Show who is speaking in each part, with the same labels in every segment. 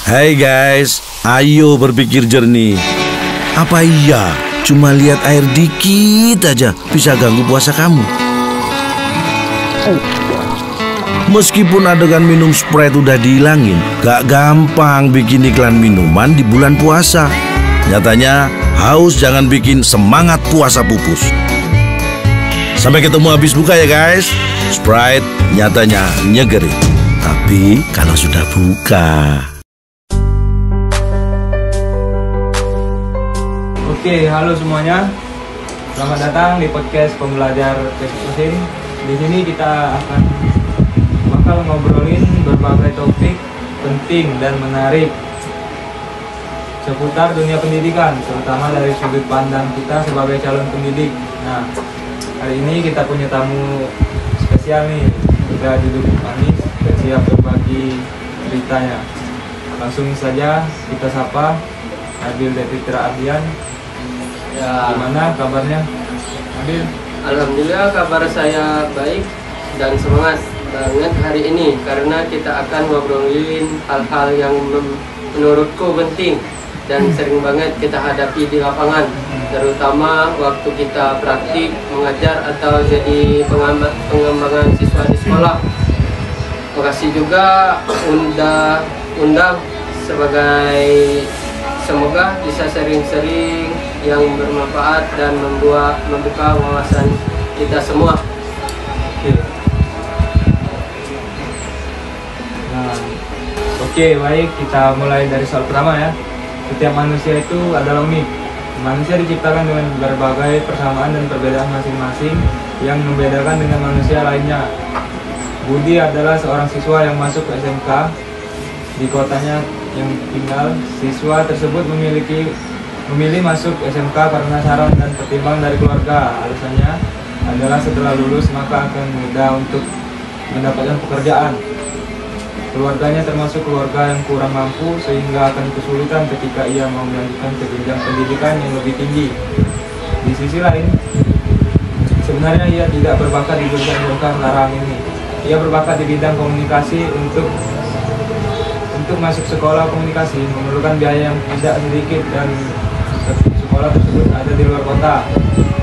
Speaker 1: Hai guys, ayo berpikir jernih. Apa iya cuma lihat air dikit aja bisa ganggu puasa kamu? Meskipun adegan minum Sprite udah dihilangin, gak gampang bikin iklan minuman di bulan puasa. Nyatanya, haus jangan bikin semangat puasa pupus. Sampai ketemu habis buka ya guys. Sprite nyatanya nyegerin, tapi kalau sudah buka.
Speaker 2: Oke, halo semuanya. Selamat datang di podcast pembelajar teknik mesin. Di sini kita bakal ngobrolin berbagai topik penting dan menarik seputar dunia pendidikan, terutama dari sudut pandang kita sebagai calon pendidik. Nah, hari ini kita punya tamu spesial nih. Udah duduk manis dan siap berbagi ceritanya. Langsung saja kita sapa Nabil Devitra Ardian.
Speaker 3: Ya,
Speaker 2: gimana kabarnya, Nabil?
Speaker 3: Alhamdulillah kabar saya baik dan semangat banget hari ini karena kita akan ngobrolin hal-hal yang menurutku penting dan sering banget kita hadapi di lapangan, terutama waktu kita praktik mengajar atau jadi pengembangan siswa di sekolah. Makasih juga undang sebagai semoga bisa sering-sering yang bermanfaat dan membuka wawasan kita semua.
Speaker 2: Oke, baik, kita mulai dari soal pertama ya. Setiap manusia itu adalah unik. Manusia diciptakan dengan berbagai persamaan dan perbedaan masing-masing yang membedakan dengan manusia lainnya. Budi adalah seorang siswa yang masuk ke SMK di kotanya yang tinggal. Siswa tersebut memilih masuk SMK karena saran dan pertimbangan dari keluarga. Alasannya adalah setelah lulus maka akan mudah untuk mendapatkan pekerjaan. Keluarganya termasuk keluarga yang kurang mampu sehingga akan kesulitan ketika ia mau melanjutkan ke jenjang pendidikan yang lebih tinggi. Di sisi lain, sebenarnya ia tidak berbakat di jurusan SMK sekarang ini. Ia berbakat di bidang komunikasi. Untuk masuk sekolah komunikasi memerlukan biaya yang tidak sedikit dan sekolah tersebut ada di luar kota.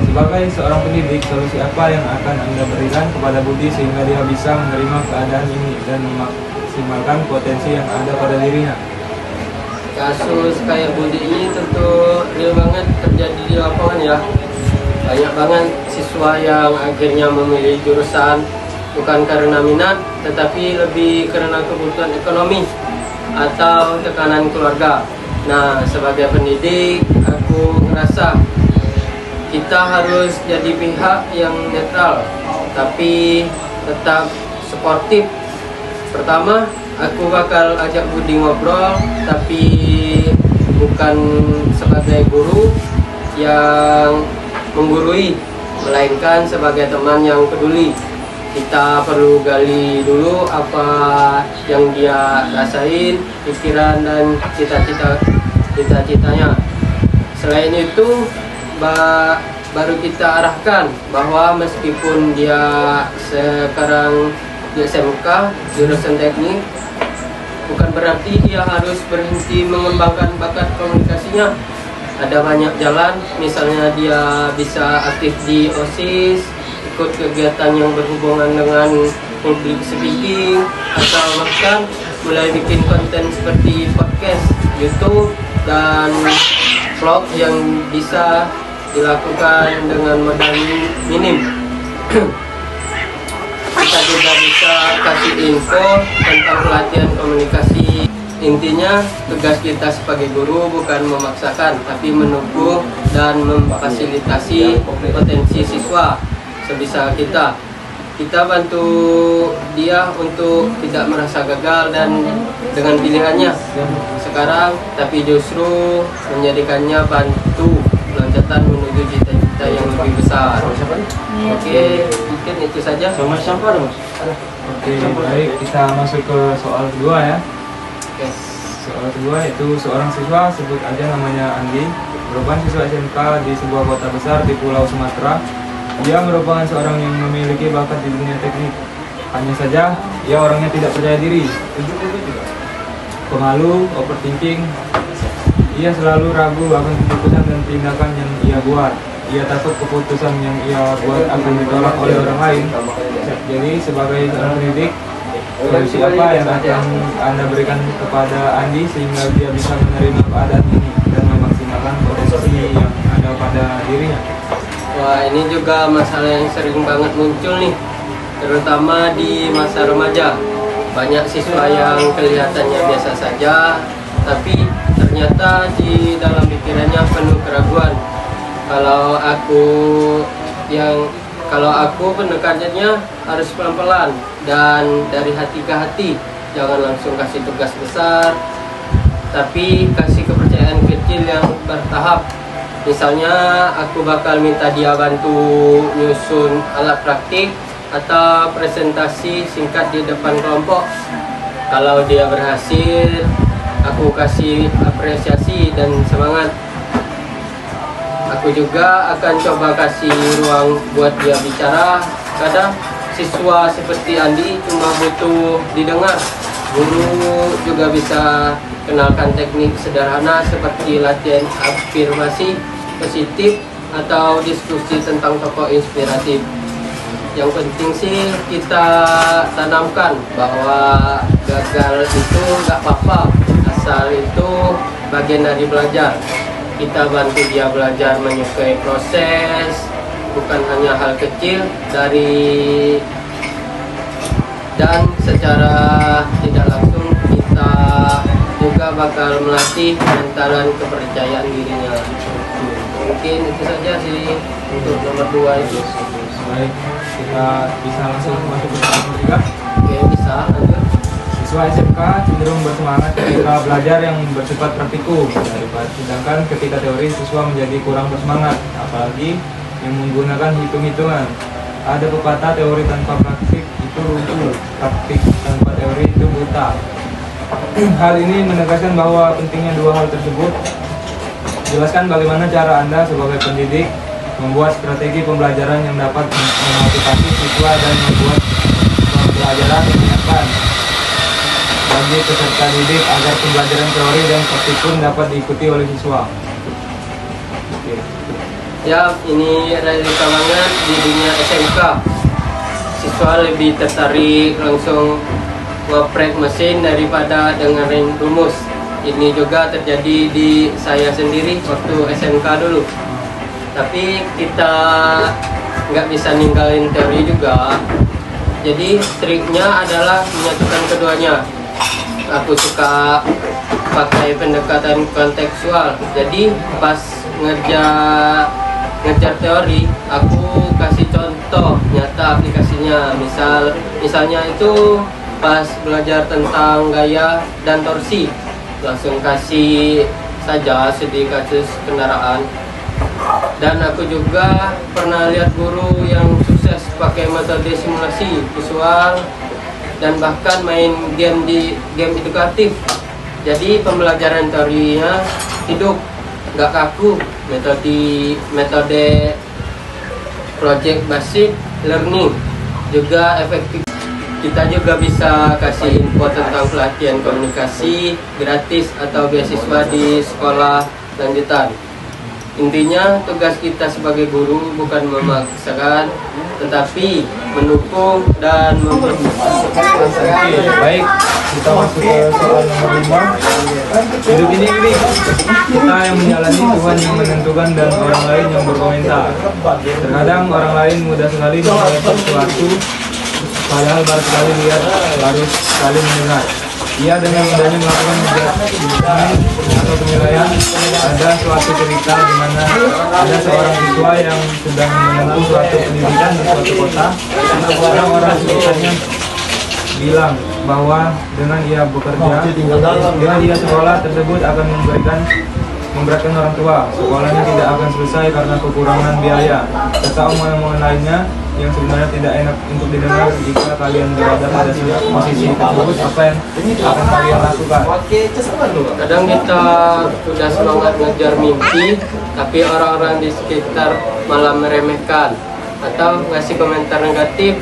Speaker 2: Sebagai seorang pendidik, solusi apa yang akan Anda berikan kepada Budi sehingga dia bisa menerima keadaan ini dan memaksimalkan potensi yang ada pada dirinya?
Speaker 3: Kasus kayak Budi ini tentu real banget terjadi di lapangan ya. Banyak banget siswa yang akhirnya memilih jurusan bukan karena minat, tetapi lebih karena kebutuhan ekonomi atau tekanan keluarga. Nah, sebagai pendidik, aku ngerasa kita harus jadi pihak yang netral, tapi tetap suportif. Pertama, aku bakal ajak Budi ngobrol, tapi bukan sebagai guru yang menggurui, melainkan sebagai teman yang peduli. Kita perlu gali dulu apa yang dia rasain, pikiran dan cita-citanya. Selain itu, baru kita arahkan bahwa meskipun dia sekarang di SMK jurusan teknik, bukan berarti dia harus berhenti mengembangkan bakat komunikasinya. Ada banyak jalan, misalnya dia bisa aktif di OSIS, ikut kegiatan yang berhubungan dengan public speaking, atau bahkan mulai bikin konten seperti podcast, YouTube, dan vlog yang bisa dilakukan dengan modal minim. Kita juga bisa kasih info tentang pelatihan komunikasi. Intinya, tugas kita sebagai guru bukan memaksakan, tapi mendukung dan memfasilitasi potensi siswa sebisa kita. Kita bantu dia untuk tidak merasa gagal dan dengan pilihannya sekarang, tapi justru menjadikannya bantu loncatan menuju cita-cita yang lebih besar. Oke, mungkin itu saja.
Speaker 2: Oke, baik, kita masuk ke soal kedua ya. Soal kedua itu seorang siswa, sebut aja namanya Andi, merupakan siswa SMK di sebuah kota besar di Pulau Sumatera. Dia merupakan seorang yang memiliki bakat di dunia teknik. Hanya saja, ia orangnya tidak percaya diri. pemalu, overthinking. Ia selalu ragu akan keputusan dan tindakan yang ia buat. Ia takut keputusan yang ia buat akan ditolak oleh orang lain. Jadi sebagai seorang pendidik, solusi apa yang akan Anda berikan kepada Andi sehingga dia bisa menerima keadaan ini dan memaksimalkan potensi yang ada pada dirinya?
Speaker 3: Wah, ini juga masalah yang sering banget muncul nih, terutama di masa remaja. Banyak siswa yang kelihatannya biasa saja, tapi ternyata di dalam pikirannya penuh keraguan. Kalau aku pendekatannya harus pelan-pelan dan dari hati ke hati. Jangan langsung kasih tugas besar, tapi kasih kepercayaan kecil yang bertahap. Misalnya aku bakal minta dia bantu nyusun alat praktik atau presentasi singkat di depan kelompok. Kalau dia berhasil, aku kasih apresiasi dan semangat. Aku juga akan coba kasih ruang buat dia bicara. Kadang siswa seperti Andi cuma butuh didengar. Guru juga bisa kenalkan teknik sederhana seperti latihan afirmasi positif atau diskusi tentang tokoh inspiratif. Yang penting sih kita tanamkan bahwa gagal itu nggak apa-apa, asal itu bagian dari belajar. Kita bantu dia belajar menyukai proses, bukan hanya hal kecil dan secara tidak langsung kita juga bakal melatih mental dan kepercayaan dirinya. Mungkin itu saja sih untuk nomor 2 itu.
Speaker 2: Baik, kita bisa langsung masuk ke nomor 3.
Speaker 3: Oke, bisa lanjut.
Speaker 2: Siswa SMK cenderung bersemangat ketika belajar yang bersifat praktikum, sedangkan ketika teori siswa menjadi kurang bersemangat, apalagi yang menggunakan hitung-hitungan. Ada pepatah, teori tanpa praktik itu lumpuh, praktik tanpa teori itu buta. Hal ini menegaskan bahwa pentingnya dua hal tersebut. Jelaskan bagaimana cara Anda sebagai pendidik membuat strategi pembelajaran yang dapat memotivasi siswa dan membuat pembelajaran menyenangkan bagi peserta didik agar pembelajaran teori dan praktikum dapat diikuti oleh siswa. Oke.
Speaker 3: Ya, ini realita banget di dunia SMK. Siswa lebih tertarik langsung ngoprek mesin daripada dengerin rumus. Ini juga terjadi di saya sendiri waktu SMK dulu. Tapi kita nggak bisa ninggalin teori juga. Jadi triknya adalah menyatukan keduanya. Aku suka pakai pendekatan kontekstual. Jadi pas ngejar teori, aku kasih contoh nyata aplikasinya. Misalnya itu pas belajar tentang gaya dan torsi, langsung kasih saja studi kasus kendaraan. Dan aku juga pernah lihat guru yang sukses pakai metode simulasi visual dan bahkan main game edukatif. Jadi pembelajaran teorinya hidup, nggak kaku. Metode project based learning juga efektif. Kita juga bisa kasih info tentang pelatihan komunikasi gratis atau beasiswa di sekolah lanjutan. Intinya tugas kita sebagai guru bukan memaksakan, tetapi mendukung dan memperbaiki.
Speaker 2: Baik, kita masuk ke soal nomor 5. Hidup ini kita yang menjalani, Tuhan yang menentukan dan orang lain yang berkomentar. Terkadang orang lain mudah sekali menilai sesuatu, padahal baru sekali lihat, baru sekali mendengar. Ia dengan mudahnya melakukan judgement atau penilaian. Ada suatu cerita di mana ada seorang siswa yang sedang menempuh suatu pendidikan di suatu kota. Orang-orang sekitarnya bilang bahwa dengan ia bekerja, dengan ia sekolah tersebut akan memberatkan orang tua. Sekolahnya tidak akan selesai karena kekurangan biaya, serta omongan-omongan lainnya yang sebenarnya tidak enak untuk didengar. Jika kalian berada pada posisi tersebut, apa yang akan kalian lakukan?
Speaker 3: Kadang kita sudah semangat ngejar mimpi, tapi orang-orang di sekitar malah meremehkan atau ngasih komentar negatif.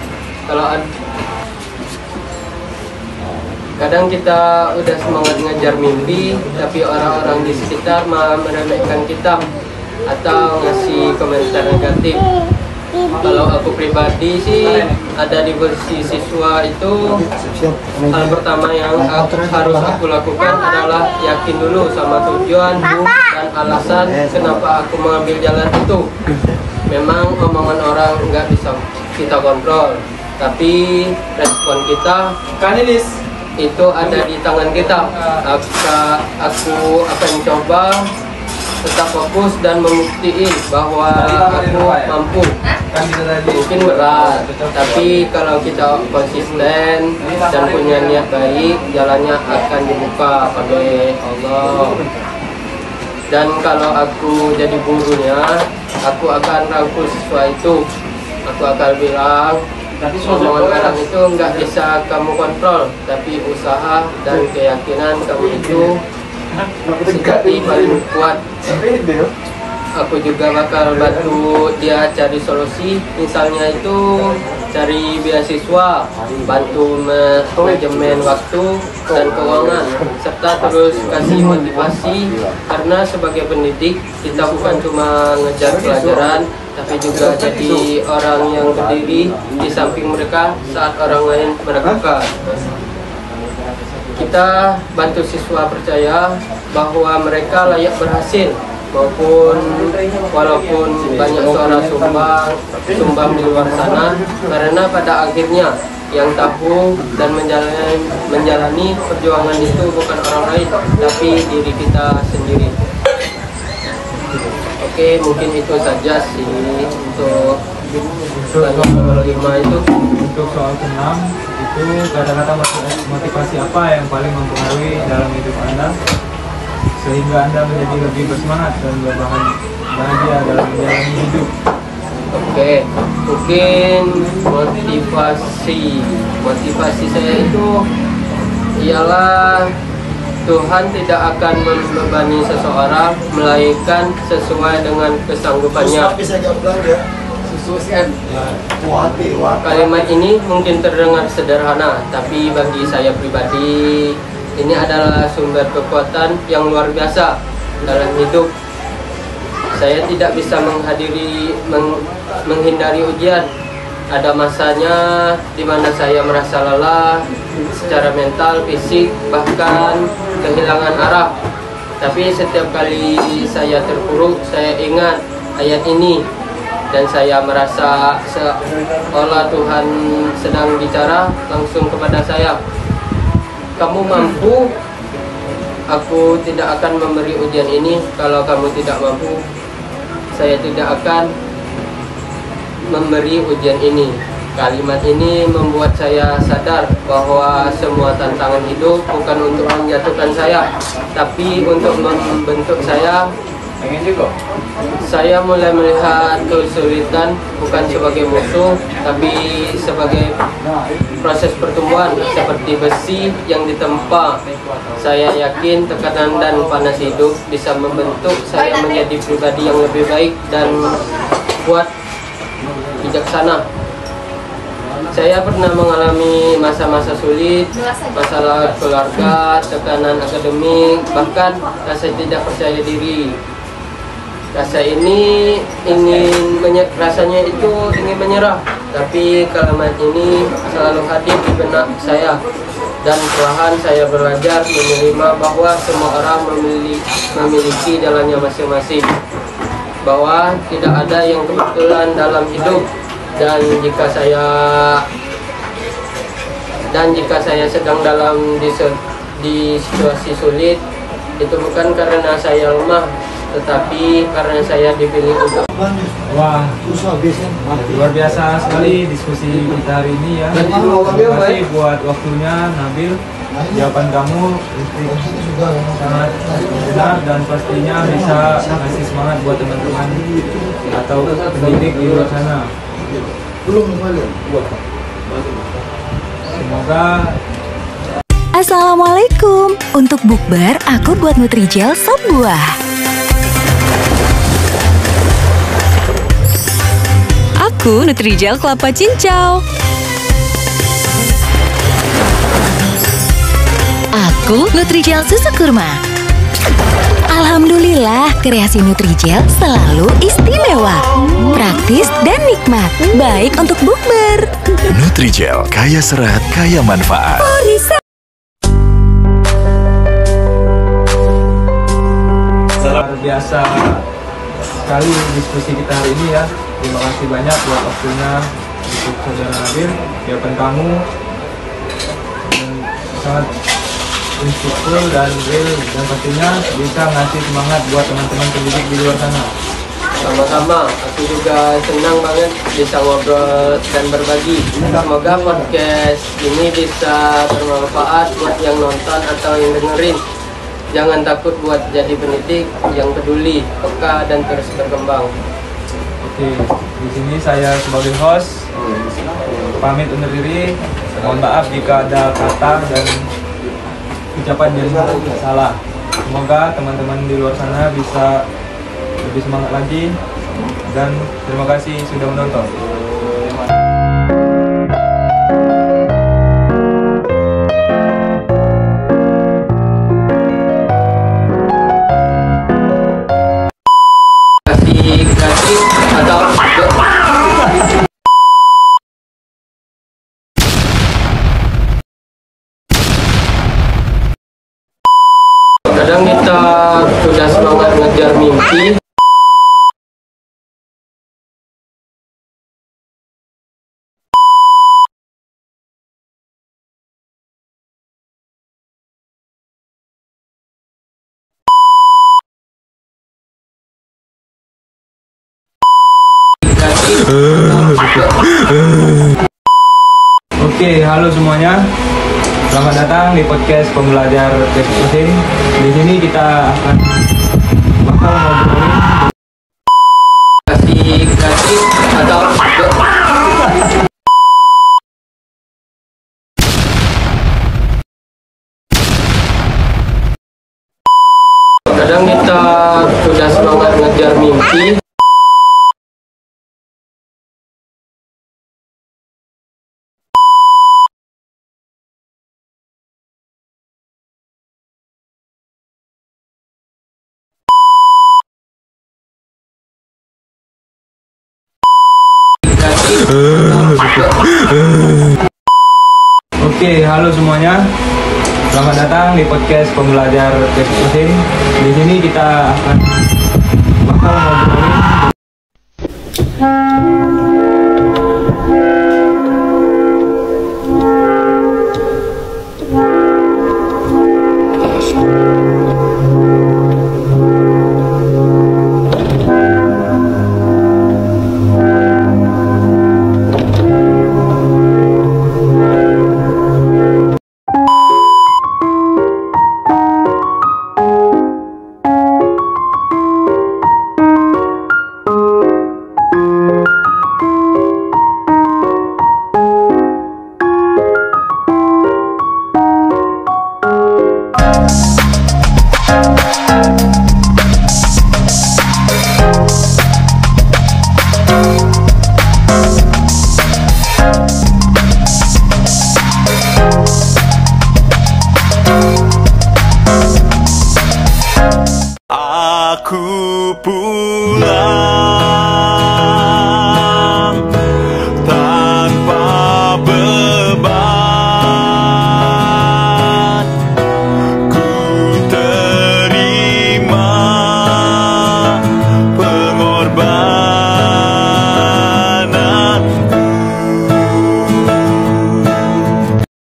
Speaker 3: Kadang kita udah semangat ngejar mimpi, tapi orang-orang di sekitar malah meremehkan kita atau ngasih komentar negatif. Kalau aku pribadi sih, ada di posisi siswa itu, hal pertama yang harus aku lakukan adalah yakin dulu sama tujuan dan alasan kenapa aku mengambil jalan itu. Memang omongan orang nggak bisa kita kontrol, tapi respon kita itu ada di tangan kita. Aku akan coba tetap fokus dan membuktiin bahwa aku mampu. Mungkin berat, tapi kalau kita konsisten dan punya niat baik, jalannya akan dibuka oleh Allah. Dan kalau aku jadi gurunya, aku akan rangkul siswa itu. Aku akan bilang, omongan orang itu nggak bisa kamu kontrol, tapi usaha dan keyakinan kamu itu sejati paling kuat. Aku juga bakal bantu dia cari solusi, misalnya itu cari beasiswa, bantu manajemen waktu dan keuangan, serta terus kasih motivasi, karena sebagai pendidik kita bukan cuma ngejar pelajaran, tapi juga jadi orang yang berdiri di samping mereka saat orang lain meragukan. Kita bantu siswa percaya bahwa mereka layak berhasil, walaupun banyak suara sumbang di luar sana, karena pada akhirnya yang tahu dan menjalani perjuangan itu bukan orang lain, tapi diri kita sendiri. Oke, mungkin itu saja sih untuk soal 5 itu.
Speaker 2: Untuk soal 6 itu kata-kata motivasi apa yang paling mempengaruhi dalam hidup Anda sehingga Anda menjadi lebih bersemangat dan bahagia dalam menjalani hidup?
Speaker 3: Oke, mungkin motivasi saya itu ialah Tuhan tidak akan membebani seseorang melainkan sesuai dengan kesanggupannya. Kalimat ini mungkin terdengar sederhana, tapi bagi saya pribadi ini adalah sumber kekuatan yang luar biasa dalam hidup. Saya tidak bisa menghindari ujian. Ada masanya di mana saya merasa lelah secara mental, fisik, bahkan kehilangan arah. Tapi setiap kali saya terpuruk, saya ingat ayat ini dan saya merasa seolah Tuhan sedang bicara langsung kepada saya. Kamu mampu. Aku tidak akan memberi ujian ini kalau kamu tidak mampu. Saya tidak akan memberi ujian ini. Kalimat ini membuat saya sadar bahwa semua tantangan hidup bukan untuk menjatuhkan saya, tapi untuk membentuk saya. Saya mulai melihat kesulitan bukan sebagai musuh, tapi sebagai proses pertumbuhan seperti besi yang ditempa. Saya yakin tekanan dan panas hidup bisa membentuk saya menjadi pribadi yang lebih baik dan kuat, bijaksana. Saya pernah mengalami masa-masa sulit, masalah keluarga, tekanan akademik, bahkan rasa tidak percaya diri. Rasanya itu ingin menyerah, tapi kalimat ini selalu hadir di benak saya, dan perlahan saya belajar menerima bahwa semua orang memiliki jalannya masing-masing, bahwa tidak ada yang kebetulan dalam hidup, dan jika saya sedang dalam di situasi sulit, itu bukan karena saya lemah, tetapi karena saya dipilih untuk.
Speaker 2: Wah, luar biasa sekali diskusi kita hari ini ya. Terima kasih buat waktunya, Nabil. Jawaban kamu sangat benar dan pastinya bisa ngasih semangat buat teman-teman atau pendidik di luar sana. Semoga.
Speaker 4: Assalamualaikum. Untuk bukber, aku buat Nutrijel sop buah. Aku Nutrijel kelapa cincau. Aku Nutrijel susu kurma. Alhamdulillah, kreasi Nutrijel selalu istimewa. Praktis dan nikmat, baik untuk bukber.
Speaker 5: Nutrijel, kaya serat, kaya manfaat.
Speaker 2: Luar biasa sekali diskusi kita hari ini ya. Terima kasih banyak buat waktunya untuk saudara Nabil, jawaban kamu dan sangat insightful dan real, dan pastinya bisa ngasih semangat buat teman-teman pendidik di luar sana.
Speaker 3: Sama-sama, aku juga senang banget bisa ngobrol dan berbagi. Semoga podcast ini bisa bermanfaat buat yang nonton atau yang dengerin. Jangan takut buat jadi pendidik yang peduli, peka, dan terus berkembang.
Speaker 2: Oke, di sini saya sebagai host pamit undur diri. Mohon maaf jika ada kata dan ucapan yang salah. Semoga teman-teman di luar sana bisa lebih semangat lagi, dan terima kasih sudah menonton.
Speaker 3: Kasih atau kadang kita sudah semangat ngejar mimpi,
Speaker 2: Oke, halo semuanya. Selamat datang di podcast Pembelajar Basic Mesin. Di sini kita akan bakal ngobrolin
Speaker 3: kasih atau kadang kita sudah semangat ngejar mimpi,
Speaker 2: Oke, halo semuanya. Selamat datang di podcast Pembelajar Basic Mesin. Di sini kita akan bakal ngobrolin